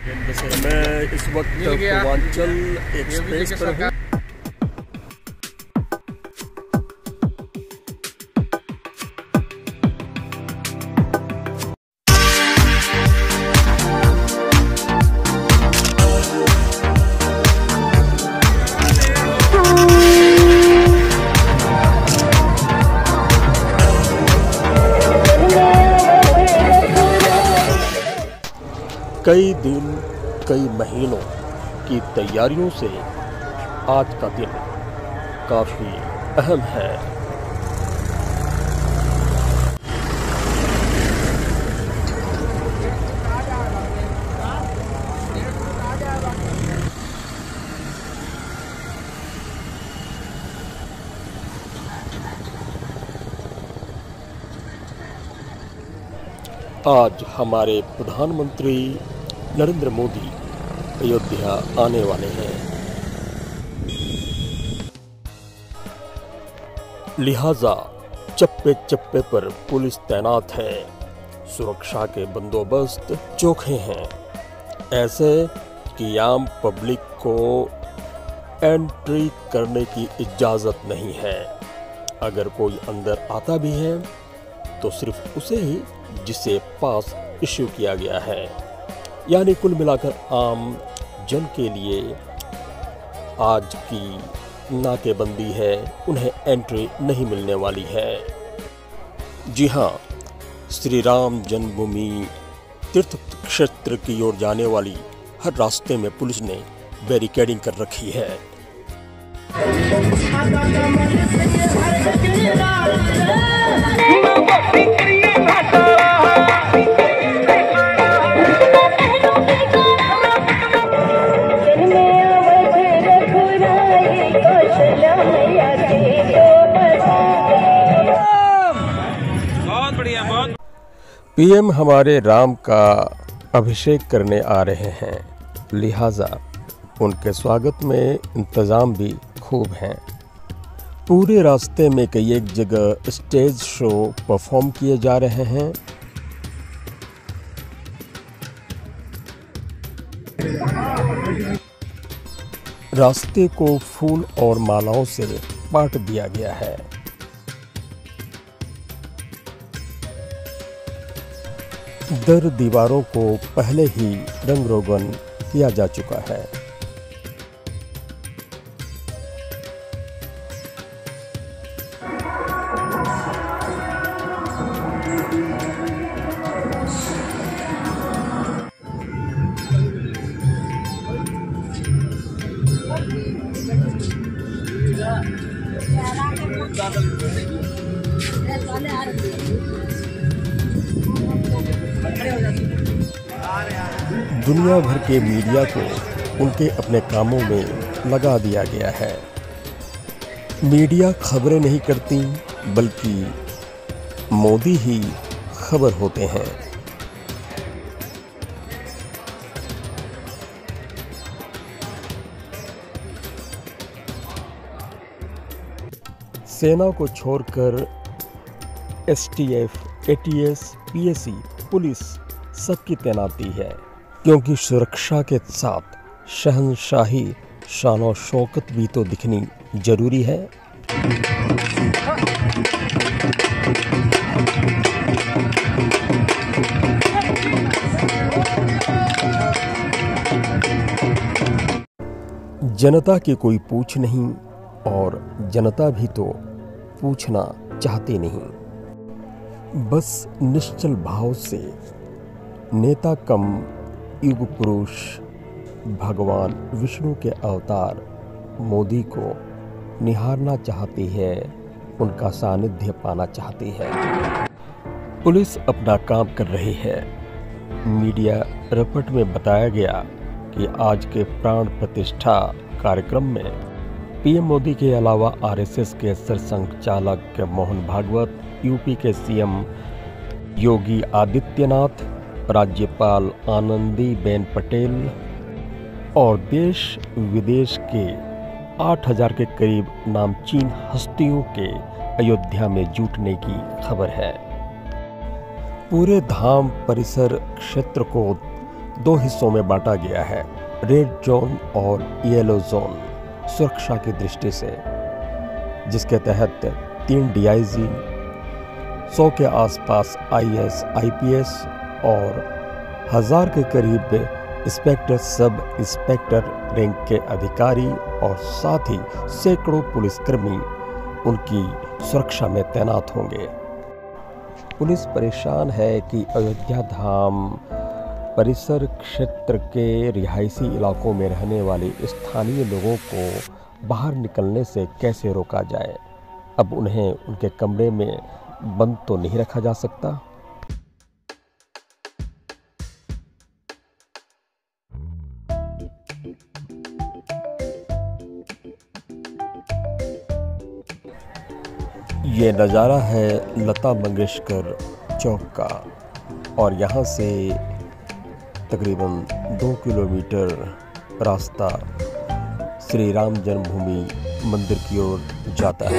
मैं इस वक्त पूर्वांचल एक्सप्रेस पर हूँ। कई दिन कई महीनों की तैयारियों से आज का दिन काफी अहम है। आज हमारे प्रधानमंत्री नरेंद्र मोदी अयोध्या आने वाले हैं, लिहाजा चप्पे चप्पे पर पुलिस तैनात है, सुरक्षा के बंदोबस्त चोखे हैं, ऐसे कि आम पब्लिक को एंट्री करने की इजाजत नहीं है। अगर कोई अंदर आता भी है तो सिर्फ उसे ही जिसे पास इश्यू किया गया है। यानी कुल मिलाकर आम जन के लिए आज की नाकेबंदी है, उन्हें एंट्री नहीं मिलने वाली है। जी हाँ, श्री राम जन्मभूमि तीर्थ क्षेत्र की ओर जाने वाली हर रास्ते में पुलिस ने बैरिकेडिंग कर रखी है। पीएम हमारे राम का अभिषेक करने आ रहे हैं, लिहाजा उनके स्वागत में इंतजाम भी खूब हैं। पूरे रास्ते में कई एक जगह स्टेज शो परफॉर्म किए जा रहे हैं। रास्ते को फूल और मालाओं से बांट दिया गया है। दर दीवारों को पहले ही रंग रोगन किया जा चुका है। दुनिया भर के मीडिया को उनके अपने कामों में लगा दिया गया है। मीडिया खबरें नहीं करती, बल्कि मोदी ही खबर होते हैं। सेना को छोड़कर एसटीएफ, एटीएस, पीएसी, पुलिस सबकी तैनाती है, क्योंकि सुरक्षा के साथ शहंशाही शान और शौकत भी तो दिखनी जरूरी है। जनता की कोई पूछ नहीं और जनता भी तो पूछना चाहती नहीं। बस निश्चल भाव से नेता कम युग पुरुष भगवान विष्णु के अवतार मोदी को निहारना चाहती है, उनका सानिध्य पाना चाहती है। पुलिस अपना काम कर रही है। मीडिया रिपोर्ट में बताया गया कि आज के प्राण प्रतिष्ठा कार्यक्रम में पीएम मोदी के अलावा आरएसएस के सरसंघचालक मोहन भागवत, यूपी के सीएम योगी आदित्यनाथ, राज्यपाल आनंदीबेन पटेल और देश विदेश के 8000 के करीब नामचीन हस्तियों के अयोध्या में जुटने की खबर है। पूरे धाम परिसर क्षेत्र को दो हिस्सों में बांटा गया है, रेड जोन और येलो जोन, सुरक्षा की दृष्टि से, जिसके तहत 3 DIG, 100 के आसपास IS, IPS और 1000 के करीब इंस्पेक्टर, सब इंस्पेक्टर रैंक के अधिकारी और साथ ही सैकड़ों पुलिसकर्मी उनकी सुरक्षा में तैनात होंगे। पुलिस परेशान है कि अयोध्या धाम परिसर क्षेत्र के रिहायशी इलाकों में रहने वाले स्थानीय लोगों को बाहर निकलने से कैसे रोका जाए। अब उन्हें उनके कमरे में बंद तो नहीं रखा जा सकता। ये नज़ारा है लता मंगेशकर चौक का और यहाँ से तकरीबन 2 किलोमीटर रास्ता श्री राम जन्मभूमि मंदिर की ओर जाता है।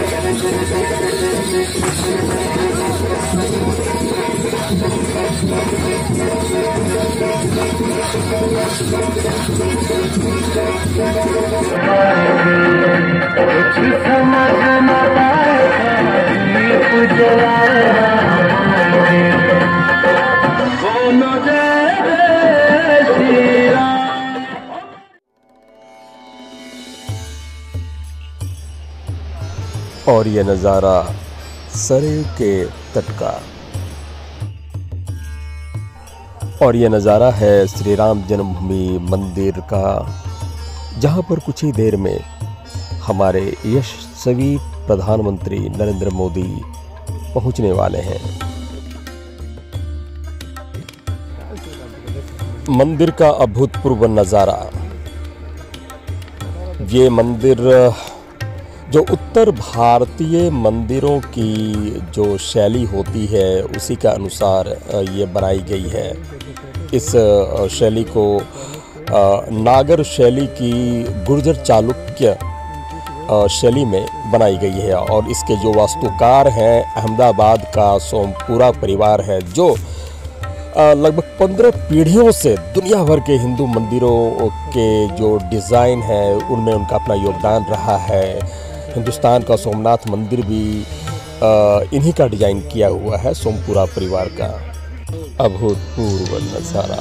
और ये नज़ारा सरयू के तट का, और ये नज़ारा है श्री राम जन्मभूमि मंदिर का, जहाँ पर कुछ ही देर में हमारे यशस्वी प्रधानमंत्री नरेंद्र मोदी पहुँचने वाले हैं। मंदिर का अभूतपूर्व नज़ारा। ये मंदिर जो उत्तर भारतीय मंदिरों की जो शैली होती है उसी के अनुसार ये बनाई गई है। इस शैली को नागर शैली की गुर्जर चालुक्य शैली में बनाई गई है और इसके जो वास्तुकार हैं अहमदाबाद का सोमपुरा परिवार है, जो लगभग 15 पीढ़ियों से दुनिया भर के हिंदू मंदिरों के जो डिज़ाइन है उनमें उनका अपना योगदान रहा है। हिंदुस्तान का सोमनाथ मंदिर भी इन्हीं का डिजाइन किया हुआ है, सोमपुरा परिवार का। अभूतपूर्व नजारा,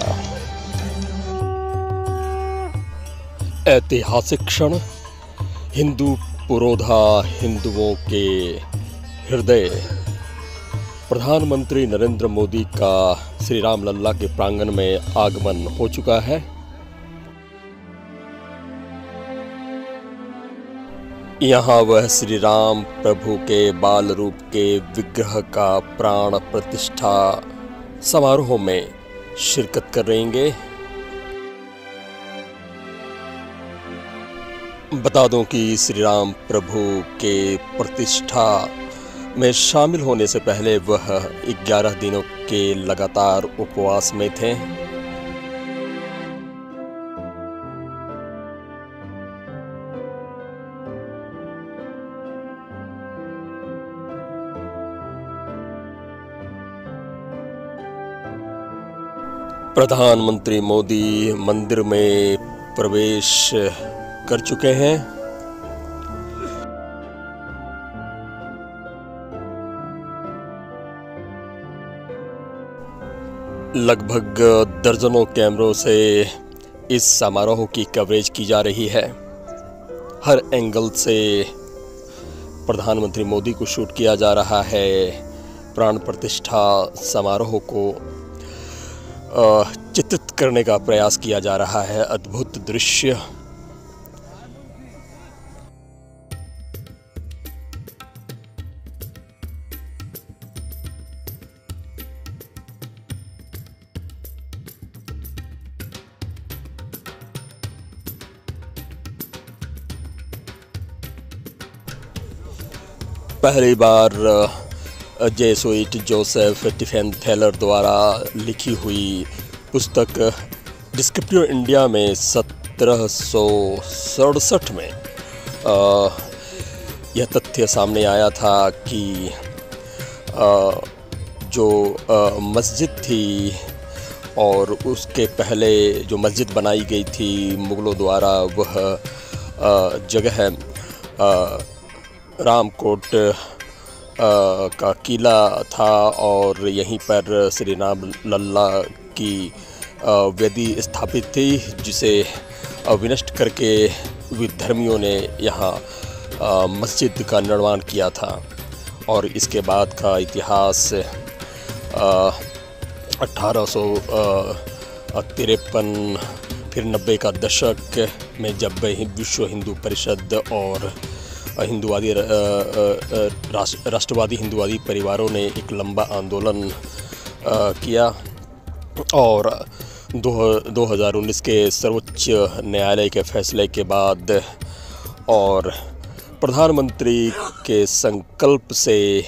ऐतिहासिक क्षण, हिंदू पुरोधा हिंदुओं के हृदय। प्रधानमंत्री नरेंद्र मोदी का श्री राम लल्ला के प्रांगण में आगमन हो चुका है। यहाँ वह श्री राम प्रभु के बाल रूप के विग्रह का प्राण प्रतिष्ठा समारोह में शिरकत करेंगे। बता दूं कि श्री राम प्रभु के प्रतिष्ठा में शामिल होने से पहले वह 11 दिनों के लगातार उपवास में थे। प्रधानमंत्री मोदी मंदिर में प्रवेश कर चुके हैं। लगभग दर्जनों कैमरों से इस समारोह की कवरेज की जा रही है। हर एंगल से प्रधानमंत्री मोदी को शूट किया जा रहा है। प्राण प्रतिष्ठा समारोह को चित्रित करने का प्रयास किया जा रहा है। अद्भुत दृश्य। पहली बार जेसुइट जोसेफ टिफेन थैलर द्वारा लिखी हुई पुस्तक डिस्क्रिप्टिव इंडिया में 1767 में यह तथ्य सामने आया था कि जो मस्जिद थी और उसके पहले जो मस्जिद बनाई गई थी मुग़लों द्वारा, वह जगह रामकोट का किला था और यहीं पर श्री राम लल्ला की वेदी स्थापित थी, जिसे विनष्ट करके विधर्मियों ने यहाँ मस्जिद का निर्माण किया था। और इसके बाद का इतिहास 1853 फिर 90 का दशक में जब विश्व हिंदू परिषद और हिंदुवादी राष्ट्रवादी हिंदुवादी परिवारों ने एक लंबा आंदोलन किया और 2019 के सर्वोच्च न्यायालय के फैसले के बाद और प्रधानमंत्री के संकल्प से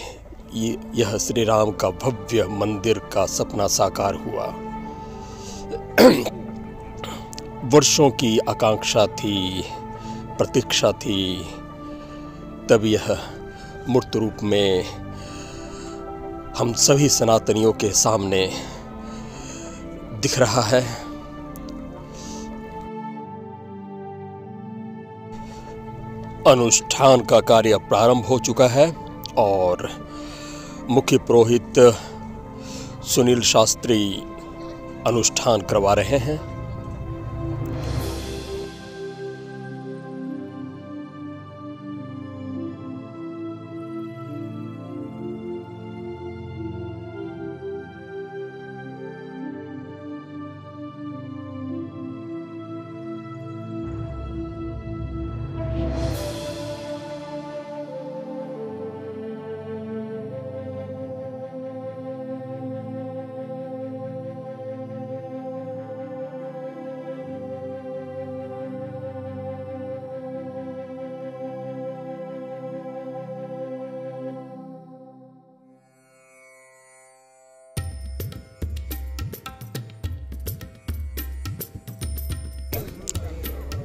यह श्री राम का भव्य मंदिर का सपना साकार हुआ। वर्षों की आकांक्षा थी, प्रतीक्षा थी, तब यह मूर्त रूप में हम सभी सनातनियों के सामने दिख रहा है। अनुष्ठान का कार्य प्रारंभ हो चुका है और मुख्य पुरोहित सुनील शास्त्री अनुष्ठान करवा रहे हैं।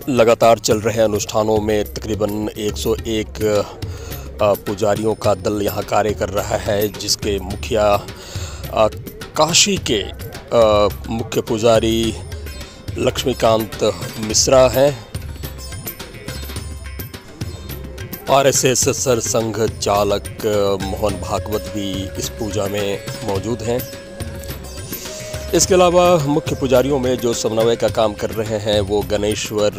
लगातार चल रहे अनुष्ठानों में तकरीबन 101 पुजारियों का दल यहाँ कार्य कर रहा है, जिसके मुखिया काशी के मुख्य पुजारी लक्ष्मीकांत मिश्रा हैं। आरएसएस सरसंघ चालक मोहन भागवत भी इस पूजा में मौजूद हैं। इसके अलावा मुख्य पुजारियों में जो समन्वय का काम कर रहे हैं वो गणेश्वर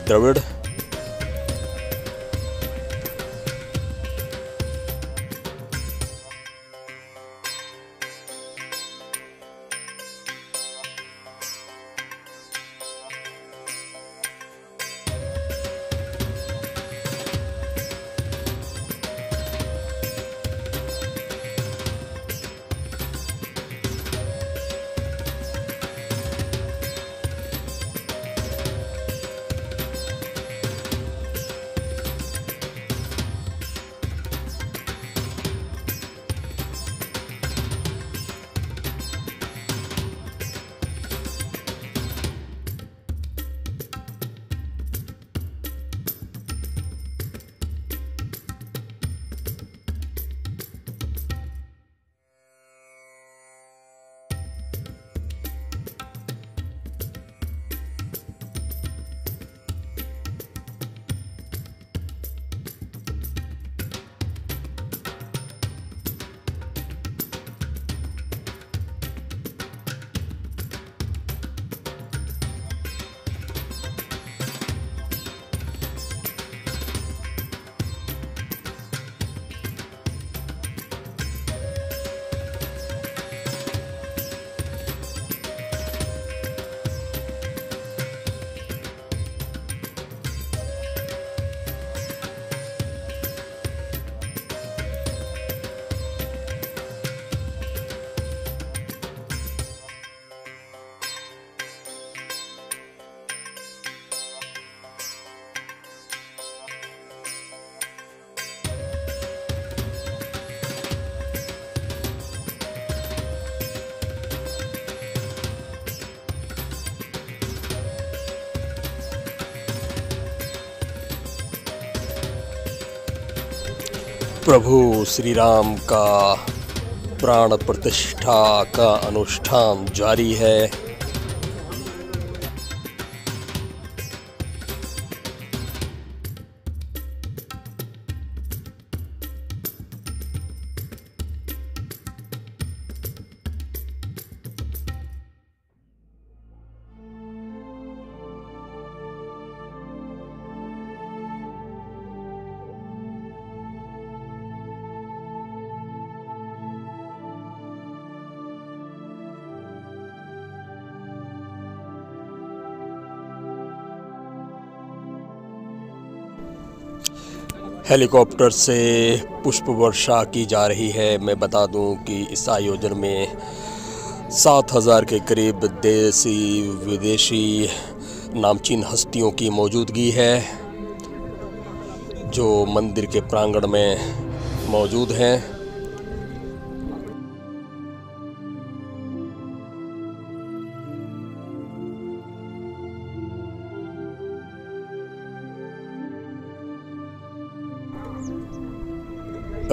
द्रविड़, प्रभु श्री राम का प्राण प्रतिष्ठा का अनुष्ठान जारी है। हेलीकॉप्टर से पुष्प वर्षा की जा रही है। मैं बता दूं कि इस आयोजन में 7,000 के करीब देसी विदेशी नामचीन हस्तियों की मौजूदगी है, जो मंदिर के प्रांगण में मौजूद हैं।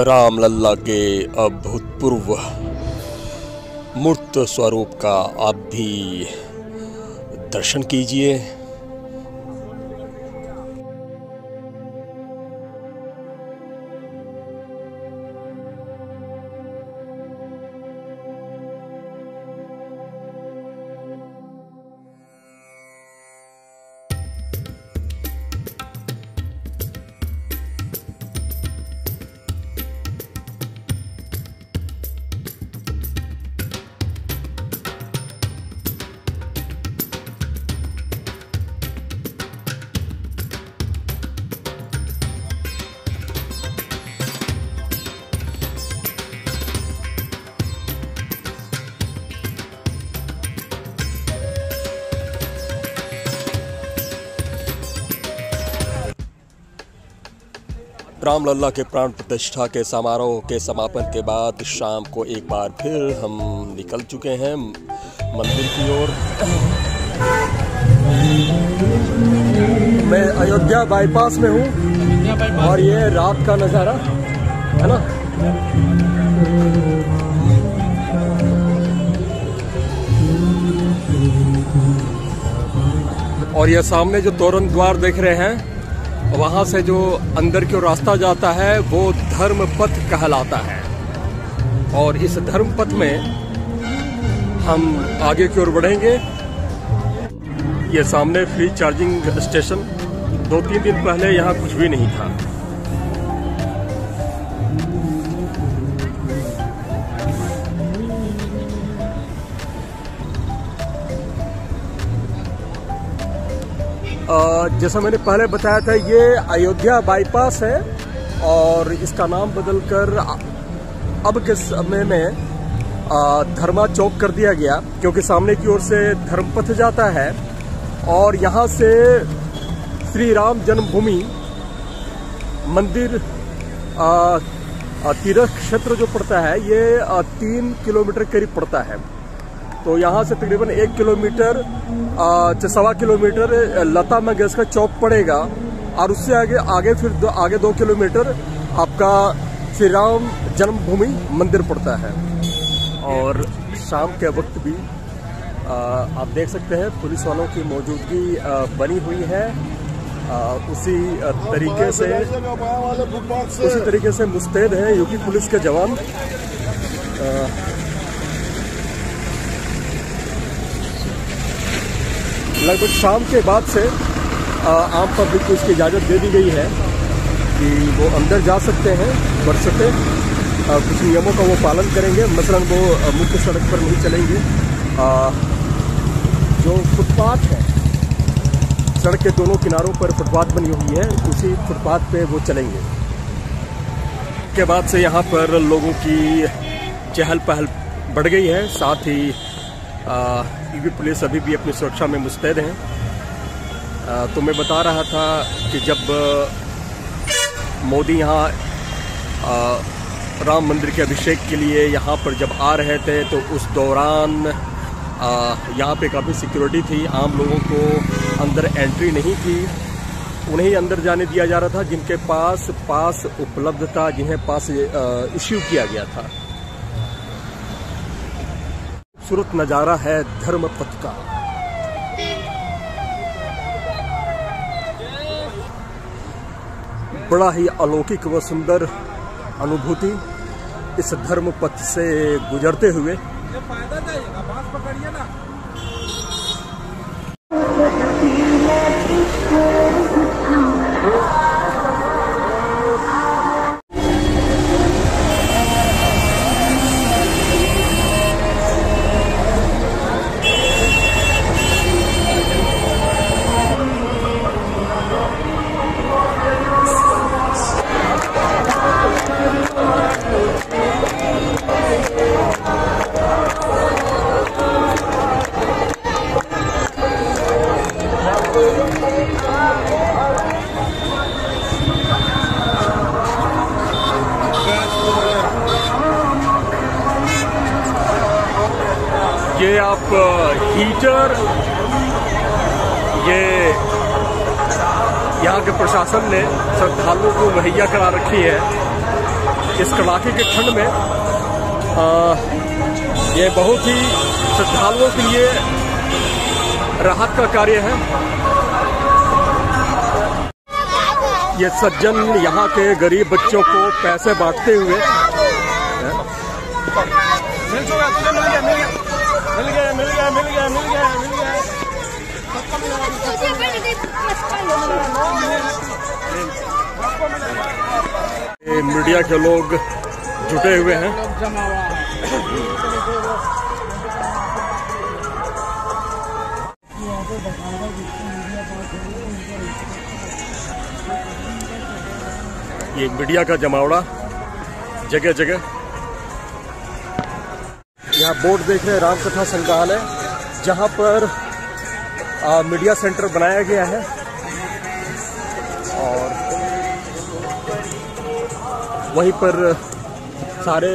रामलल्ला के अभूतपूर्व मूर्त स्वरूप का आप भी दर्शन कीजिए। रामलल्ला के प्राण प्रतिष्ठा के समारोह के समापन के बाद शाम को एक बार फिर हम निकल चुके हैं मंदिर की ओर। मैं अयोध्या बाईपास में हूँ और ये रात का नज़ारा है ना। और ये सामने जो तोरण द्वार देख रहे हैं, वहाँ से जो अंदर की ओर रास्ता जाता है वो धर्म पथ कहलाता है। और इस धर्म पथ में हम आगे की ओर बढ़ेंगे। ये सामने फ्री चार्जिंग स्टेशन, 2-3 दिन पहले यहाँ कुछ भी नहीं था। जैसा मैंने पहले बताया था, ये अयोध्या बाईपास है और इसका नाम बदलकर अब के समय में धर्मा चौक कर दिया गया, क्योंकि सामने की ओर से धर्मपथ जाता है और यहाँ से श्री राम जन्मभूमि मंदिर तीर्थ क्षेत्र जो पड़ता है, ये 3 किलोमीटर करीब पड़ता है। तो यहाँ से तकरीबन 1 किलोमीटर 1.25 किलोमीटर लता मंगेशकर चौक पड़ेगा और उससे आगे फिर 2 किलोमीटर आपका श्री राम जन्मभूमि मंदिर पड़ता है। और शाम के वक्त भी आप देख सकते हैं पुलिस वालों की मौजूदगी बनी हुई है। उसी तरीके से मुस्तैद हैं यूपी पुलिस के जवान। लगभग शाम के बाद से आम पब्लिक को इसकी इजाज़त दे दी गई है कि वो अंदर जा सकते हैं, बशर्ते कुछ नियमों का वो पालन करेंगे। मसलन वो मुख्य सड़क पर नहीं चलेंगे। जो फुटपाथ है, सड़क के दोनों किनारों पर फुटपाथ बनी हुई है, उसी फुटपाथ पे वो चलेंगे। के बाद से यहाँ पर लोगों की चहल पहल बढ़ गई है। साथ ही यूपी पुलिस अभी भी अपनी सुरक्षा में मुस्तैद हैं। तो मैं बता रहा था कि जब मोदी यहाँ राम मंदिर के अभिषेक के लिए यहाँ पर जब आ रहे थे, तो उस दौरान यहाँ पे काफ़ी सिक्योरिटी थी। आम लोगों को अंदर एंट्री नहीं थी, उन्हें ही अंदर जाने दिया जा रहा था जिनके पास उपलब्ध था, जिन्हें पास इश्यू किया गया था। खूबसूरत नज़ारा है धर्मपथ का। बड़ा ही अलौकिक व सुंदर अनुभूति इस धर्मपथ से गुजरते हुए। ये आप हीटर ये यहाँ के प्रशासन ने श्रद्धालुओं को मुहैया करा रखी है इस कड़ाके के ठंड में। ये बहुत ही श्रद्धालुओं के लिए राहत का कार्य है। ये सज्जन यहाँ के गरीब बच्चों को पैसे बांटते हुए मीडिया के लोग जुटे हुए हैं। ये मीडिया का जमावड़ा जगह जगह। यहाँ बोर्ड देख रहे हैं रामकथा संग्रहालय, जहाँ पर मीडिया सेंटर बनाया गया है और वहीं पर सारे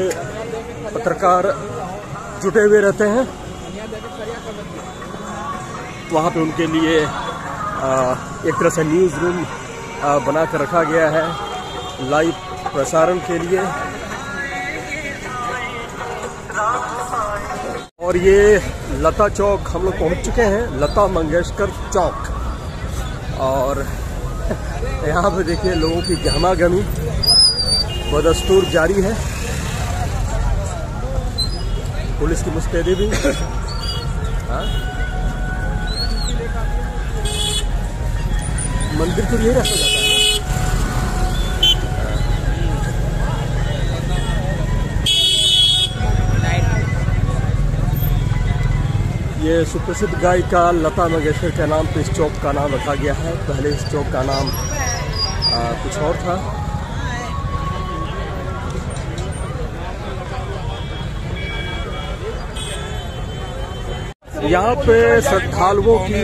पत्रकार जुटे हुए रहते हैं। वहाँ पे उनके लिए एक तरह से न्यूज़ रूम बना कर रखा गया है लाइव प्रसारण के लिए। और ये लता चौक हम लोग पहुँच चुके हैं, लता मंगेशकर चौक। और यहाँ पे देखिए लोगों की गहमागहमी बदस्तूर जारी है। पुलिस की मुस्तैदी भी। मंदिर तो यही रास्ता जाता है। ये सुप्रसिद्ध गायिका लता मंगेशकर के नाम पे इस चौक का नाम रखा गया है। पहले इस चौक का नाम कुछ और था। यहाँ पे श्रद्धालुओं की,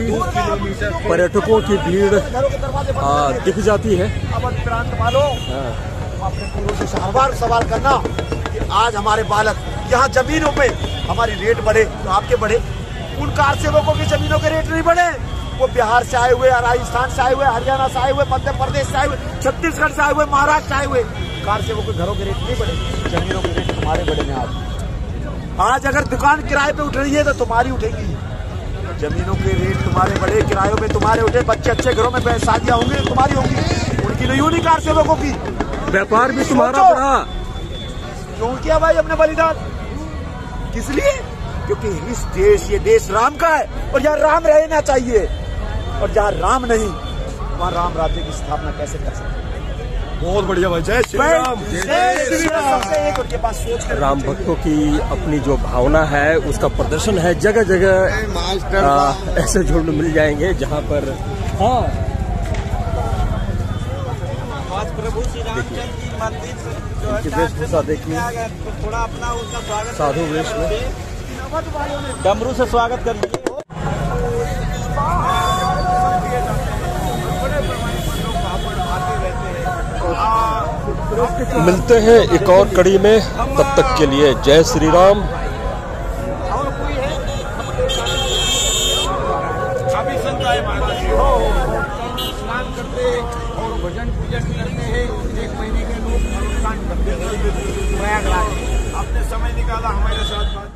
पर्यटकों की भीड़ दिख जाती है। अपने पूर्वजों से हर बार सवाल करना कि आज हमारे बालक यहाँ जमीनों पे हमारी रेट बढ़े तो आपके बढ़े, उन कार सेवकों की जमीनों के रेट नहीं बढ़े। वो बिहार से आए हुए, राजस्थान से आए हुए, हरियाणा से आए हुए, मध्य प्रदेश से आए हुए, छत्तीसगढ़ से आए हुए, महाराष्ट्र से आए हुए, कार सेवकों के घरों के रेट नहीं बढ़े, जमीनों के रेट तुम्हारे बढ़े हैं। आज अगर दुकान किराए पे उठ रही है तो तुम्हारी उठेगी। जमीनों के रेट तुम्हारे बढ़े, किरायों में तुम्हारे उठे, बच्चे अच्छे घरों में शादियां होंगी तुम्हारी होंगी, उनकी नहीं होनी कार सेवकों की। व्यापार भी तुम्हारा बढ़ा। क्यों किया भाई अपने बलिदान? किस लिए? क्योंकि इस देश, ये देश राम का है और यहाँ राम रहना चाहिए। और जहाँ राम नहीं वहाँ राम राज्य की स्थापना कैसे कर सकते? बहुत बढ़िया भाई, जय श्री राम। जय श्री राम। एक उनके पास सोच कर राम भक्तों की अपनी जो भावना है उसका प्रदर्शन है। जगह जगह ऐसे झुंड मिल जाएंगे जहाँ पर आज प्रभु श्री रामचंद्र जी मंदिर इनकी वेशभूषा देखिए, थोड़ा अपना उसका स्वागत साधु वेश में डमरू से स्वागत कर लीजिए। मिलते हैं एक और कड़ी में, तब तक के लिए जय श्री राम। अभी संताय स्नान करते और भजन पूजन करते हैं। 1 महीने के लोग अनुष्ठान करते हैं प्रयागराज। आपने समय निकाला हमारे साथ।